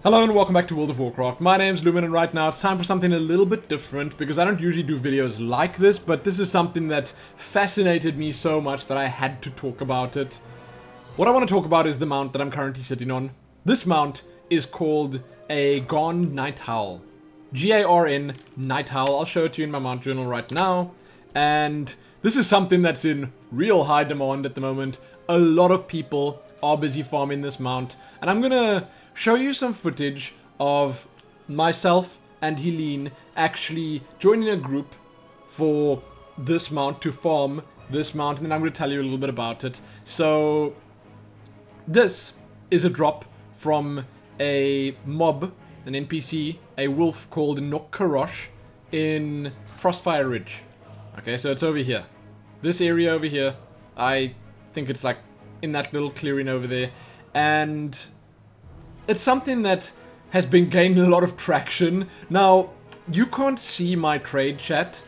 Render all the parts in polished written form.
Hello and welcome back to World of Warcraft. My name's Lumin and right now it's time for something a little bit different because I don't usually do videos like this, but this is something that fascinated me so much that I had to talk about it. What I want to talk about is the mount that I'm currently sitting on. This mount is called a Garn Nighthowl. G-A-R-N Nighthowl. I'll show it to you in my mount journal right now. And this is something that's in real high demand at the moment. A lot of people are busy farming this mount, and I'm gonna show you some footage of myself and Helene actually joining a group for this mount to farm this mount, and then I'm going to tell you a little bit about it. So this is a drop from a mob, an NPC, a wolf called Nok-Karosh in Frostfire Ridge. Okay, so it's over here. This area over here, I think it's like in that little clearing over there, and it's something that has been gaining a lot of traction. Now, you can't see my trade chat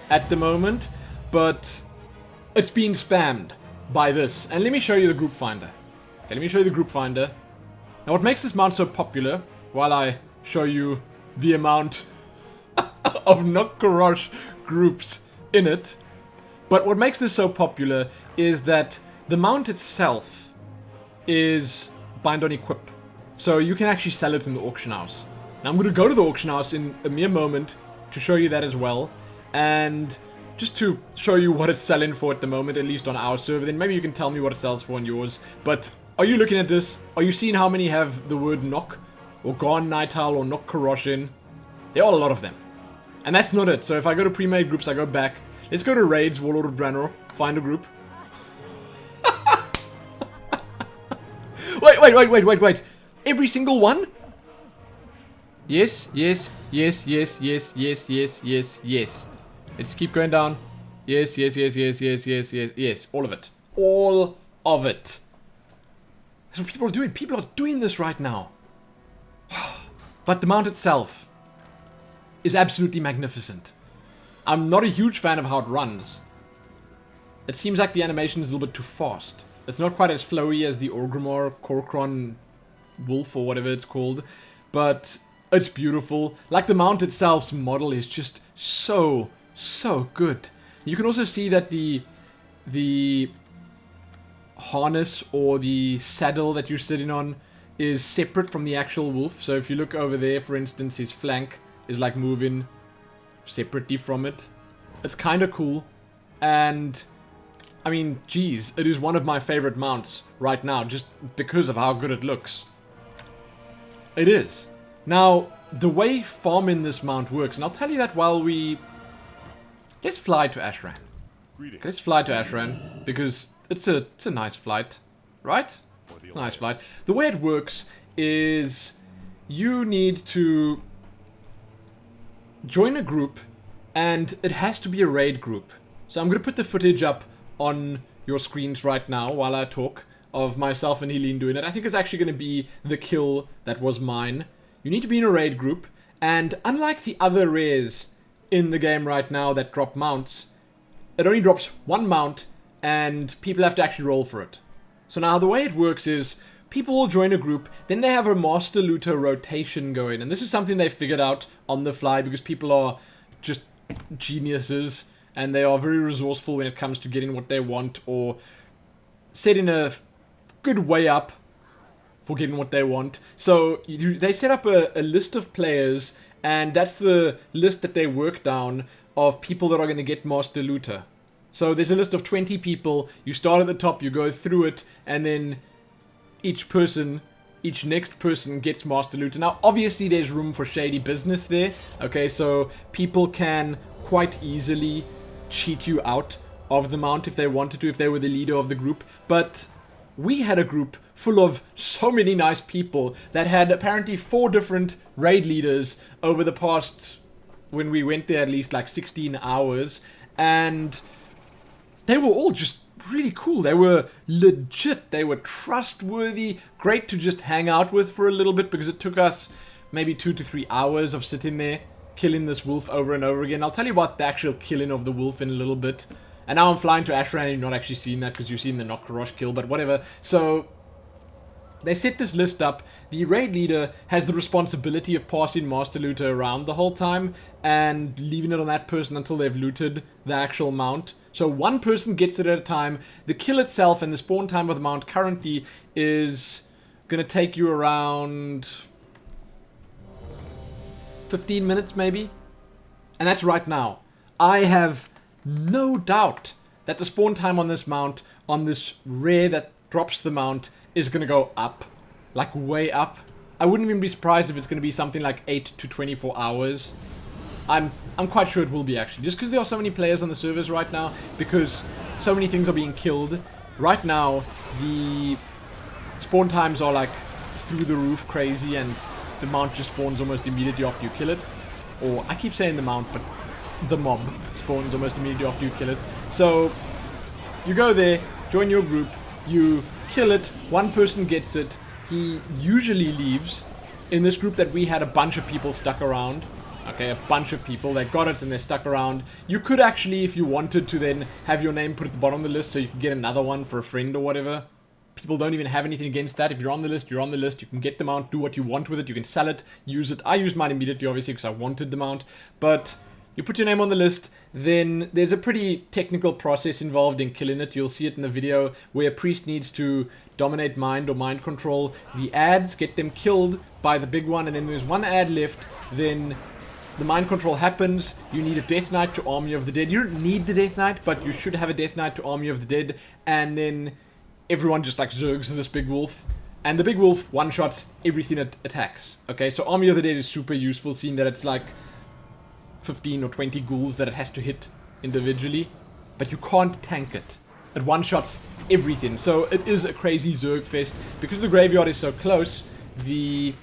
at the moment, but it's being spammed by this. And let me show you the group finder. Okay, let me show you the group finder. Now, what makes this mount so popular, while I show you the amount of Nok-Karosh groups in it, but what makes this so popular is that the mount itself is bind on equip. So you can actually sell it in the auction house. Now I'm going to go to the auction house in a mere moment to show you that as well. And just to show you what it's selling for at the moment, at least on our server, then maybe you can tell me what it sells for on yours. But are you looking at this? Are you seeing how many have the word Nok or Garn Nighthowl or Nok-Karosh in? There are a lot of them. And that's not it. So if I go to pre-made groups, I go back. Let's go to raids, Warlords of Draenor, find a group. Wait. Every single one? Yes. Let's keep going down. Yes. All of it. All of it. That's what people are doing. People are doing this right now. But the mount itself is absolutely magnificent. I'm not a huge fan of how it runs. It seems like the animation is a little bit too fast. It's not quite as flowy as the Orgrimmar Kor'kron wolf or whatever it's called, but it's beautiful. Like the mount itself's model is just so good. You can also see that the harness or the saddle that you're sitting on is separate from the actual wolf. So if you look over there, for instance, his flank is like moving separately from it. It's kind of cool, and I mean, geez, it is one of my favorite mounts right now just because of how good it looks. It is. Now, the way farming this mount works, and I'll tell you that while let's fly to Ashran. Okay, let's fly to Ashran, because it's a nice flight, right? Nice flight. The way it works is you need to join a group, and it has to be a raid group. So I'm going to put the footage up on your screens right now while I talk of myself and Helene doing it. I think it's actually going to be the kill that was mine. You need to be in a raid group, and unlike the other rares in the game right now that drop mounts, it only drops one mount and people have to actually roll for it. So now the way it works is people will join a group, then they have a master looter rotation going, and this is something they figured out on the fly because people are just geniuses and they are very resourceful when it comes to getting what they want or setting a good way up for getting what they want. So they set up a list of players, and that's the list that they work down of people that are going to get Master Looter. So there's a list of 20 people. You start at the top, you go through it, and then each next person gets Master Looter. Now, obviously, there's room for shady business there. Okay, so people can quite easily cheat you out of the mount if they wanted to, if they were the leader of the group. But we had a group full of so many nice people that had apparently 4 different raid leaders over the past, when we went there, at least like 16 hours. And they were all just really cool. They were legit. They were trustworthy. Great to just hang out with for a little bit, because it took us maybe 2 to 3 hours of sitting there killing this wolf over and over again. I'll tell you about the actual killing of the wolf in a little bit. And now I'm flying to Ashran and you're not actually seeing that because you've seen the Nok-Karosh kill, but whatever. So They set this list up. The raid leader has the responsibility of passing Master Looter around the whole time and leaving it on that person until they've looted the actual mount. So one person gets it at a time. The kill itself and the spawn time of the mount currently is going to take you around 15 minutes maybe. And that's right now. I have no doubt that the spawn time on this mount, on this rare that drops the mount, is going to go up, like way up. I wouldn't even be surprised if it's going to be something like 8 to 24 hours. I'm quite sure it will be, actually, just because there are so many players on the servers right now, because so many things are being killed. Right now, the spawn times are like through the roof crazy, and the mount just spawns almost immediately after you kill it. Or, I keep saying the mount, but the mob spawns almost immediately after you kill it. So, you go there, join your group, you kill it, one person gets it, he usually leaves. In this group that we had, a bunch of people stuck around. Okay, a bunch of people, they got it and they're stuck around. You could actually, if you wanted to, then have your name put at the bottom of the list so you can get another one for a friend or whatever. People don't even have anything against that. If you're on the list, you're on the list. You can get the mount, do what you want with it. You can sell it, use it. I used mine immediately, obviously, because I wanted the mount. But you put your name on the list, then there's a pretty technical process involved in killing it. You'll see it in the video where a priest needs to dominate mind or mind control the ads, get them killed by the big one, and then there's one ad left, then the mind control happens. You need a Death Knight to Army of the Dead. You don't need the Death Knight, but you should have a Death Knight to Army of the Dead, and then everyone just like zergs this big wolf. And the big wolf one-shots everything it attacks. Okay, so Army of the Dead is super useful, seeing that it's like 15 or 20 ghouls that it has to hit individually. But you can't tank it. It one-shots everything. So it is a crazy zerg fest. Because the graveyard is so close, the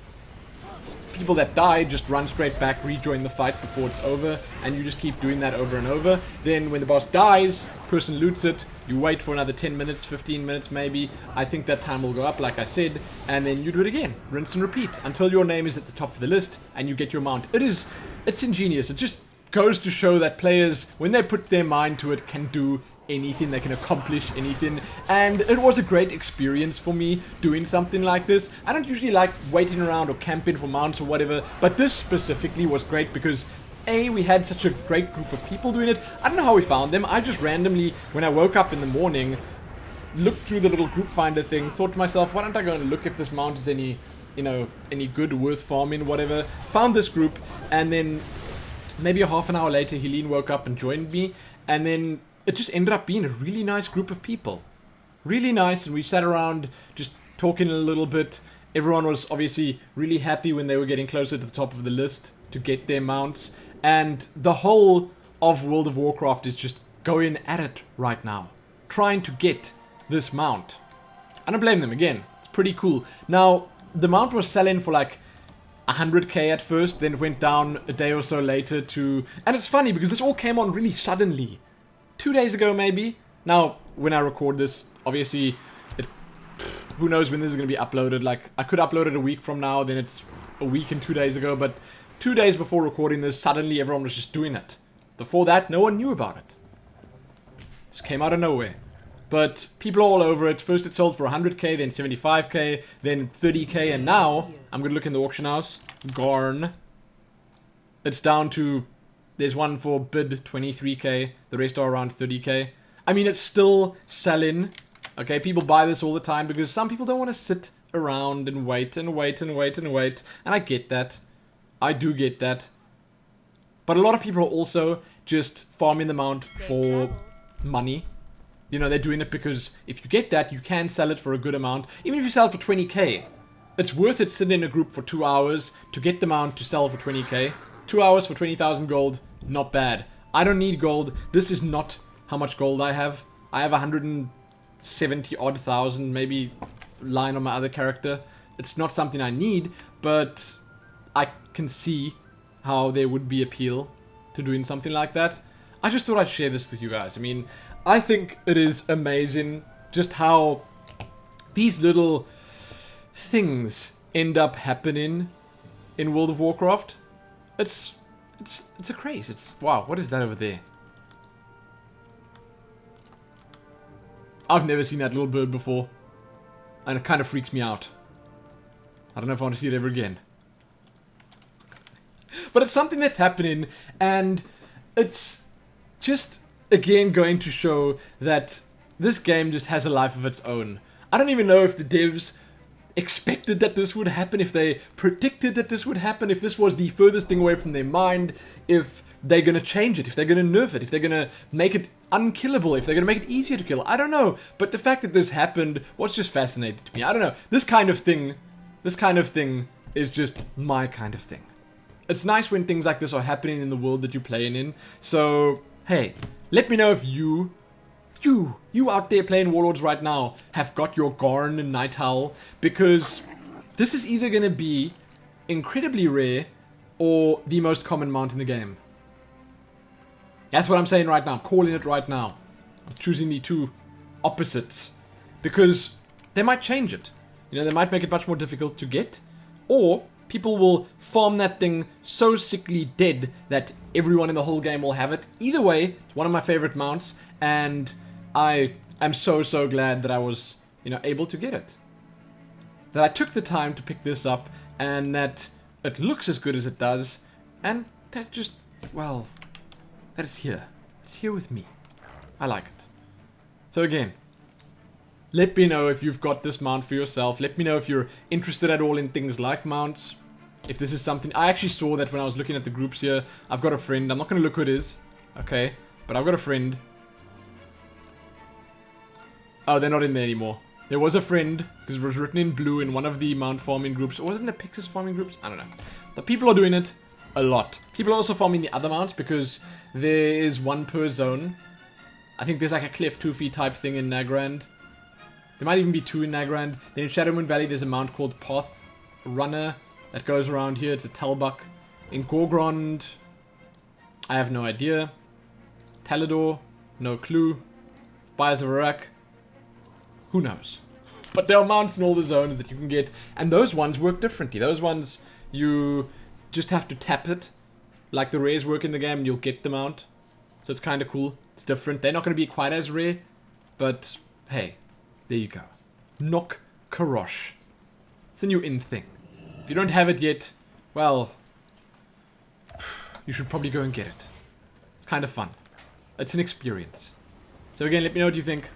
people that die just run straight back, rejoin the fight before it's over, and you just keep doing that over and over. Then when the boss dies, person loots it, you wait for another 10 minutes, 15 minutes maybe. I think that time will go up, like I said, and then you do it again. Rinse and repeat until your name is at the top of the list and you get your mount. It's ingenious. It just goes to show that players, when they put their mind to it, can do anything, they can accomplish anything, and it was a great experience for me doing something like this. I don't usually like waiting around or camping for mounts or whatever, but this specifically was great because A, we had such a great group of people doing it. I don't know how we found them. I just randomly, when I woke up in the morning, looked through the little group finder thing, thought to myself, why don't I go and look if this mount is any good, worth farming, whatever. Found this group, and then maybe a half an hour later, Helene woke up and joined me, and then it just ended up being a really nice group of people. Really nice, and we sat around just talking a little bit. Everyone was obviously really happy when they were getting closer to the top of the list to get their mounts. And the whole of World of Warcraft is just going at it right now, trying to get this mount. I don't blame them, again. It's pretty cool. Now, the mount was selling for like 100k at first, then it went down a day or so later to... And it's funny because this all came on really suddenly. 2 days ago, maybe. Now, when I record this, obviously, who knows when this is going to be uploaded. Like, I could upload it a week from now, then it's a week and 2 days ago, but 2 days before recording this, suddenly everyone was just doing it. Before that, no one knew about it. Just came out of nowhere. But people are all over it. First it sold for 100k, then 75k, then 30k, and now, I'm going to look in the auction house, Garn. It's down to... There's one for bid 23k, the rest are around 30k. I mean, it's still selling. Okay, people buy this all the time because some people don't want to sit around and wait and wait and wait and wait. And I get that. I do get that. But a lot of people are also just farming the mount for money. You know, they're doing it because if you get that, you can sell it for a good amount. Even if you sell it for 20k, it's worth it sitting in a group for 2 hours to get the mount to sell for 20k. 2 hours for 20,000 gold, not bad. I don't need gold. This is not how much gold I have. I have 170 odd thousand, maybe lying on my other character. It's not something I need, but I can see how there would be appeal to doing something like that. I just thought I'd share this with you guys. I mean, I think it is amazing just how these little things end up happening in World of Warcraft. It's a craze. It's wow, what is that over there? I've never seen that little bird before, and it kind of freaks me out. I don't know if I want to see it ever again. But it's something that's happening, and it's just, again, going to show that this game just has a life of its own. I don't even know if the devs expected that this would happen, if they predicted that this would happen, if this was the furthest thing away from their mind, if they're going to change it, if they're going to nerf it, if they're going to make it unkillable, if they're going to make it easier to kill. I don't know. But the fact that this happened was just fascinating to me. I don't know. This kind of thing is just my kind of thing. It's nice when things like this are happening in the world that you're playing in. So, hey, let me know if you out there playing Warlords right now have got your Garn Nighthowl, because this is either going to be incredibly rare or the most common mount in the game. That's what I'm saying right now. I'm calling it right now. I'm choosing the two opposites, because they might change it. You know, they might make it much more difficult to get, or people will farm that thing so sickly dead that everyone in the whole game will have it. Either way, it's one of my favorite mounts, and I am so glad that I was, you know, able to get it. That I took the time to pick this up, and that it looks as good as it does, and that just, well, that is here. It's here with me. I like it. So again, let me know if you've got this mount for yourself. Let me know if you're interested at all in things like mounts. If this is something... I actually saw that when I was looking at the groups here. I've got a friend. I'm not going to look who it is. Okay. But I've got a friend. Oh, they're not in there anymore. There was a friend, because it was written in blue in one of the mount farming groups. Or was it in the Pixis farming groups? I don't know. But people are doing it a lot. People are also farming the other mounts, because there is one per zone. I think there's like a Clef 2 feet type thing in Nagrand. There might even be two in Nagrand. Then in Shadowmoon Valley, there's a mount called Path Runner that goes around here. It's a Talbuck. In Gorgrond, I have no idea. Talador, no clue. Buyers of Iraq, who knows? But there are mounts in all the zones that you can get, and those ones work differently. Those ones, you just have to tap it, like the rares work in the game, and you'll get the mount. So it's kind of cool. It's different. They're not going to be quite as rare, but hey. There you go. Nok-Karosh. It's a new in thing. If you don't have it yet, well, you should probably go and get it. It's kind of fun. It's an experience. So again, let me know what you think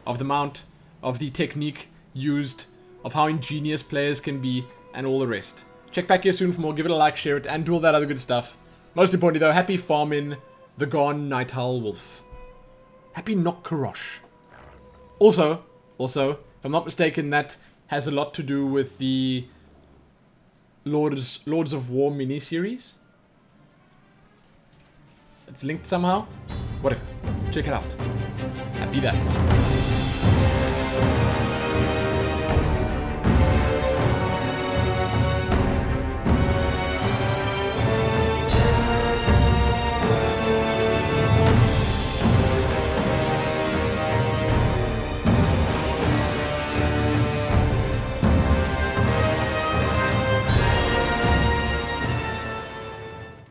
of the mount, of the technique used, of how ingenious players can be, and all the rest. Check back here soon for more. Give it a like, share it, and do all that other good stuff. Most importantly though, happy farming the Garn Nighthowl Wolf. Happy Nok-Karosh. Also, if I'm not mistaken, that has a lot to do with the Lords of War miniseries. It's linked somehow. Whatever. Check it out. Happy that.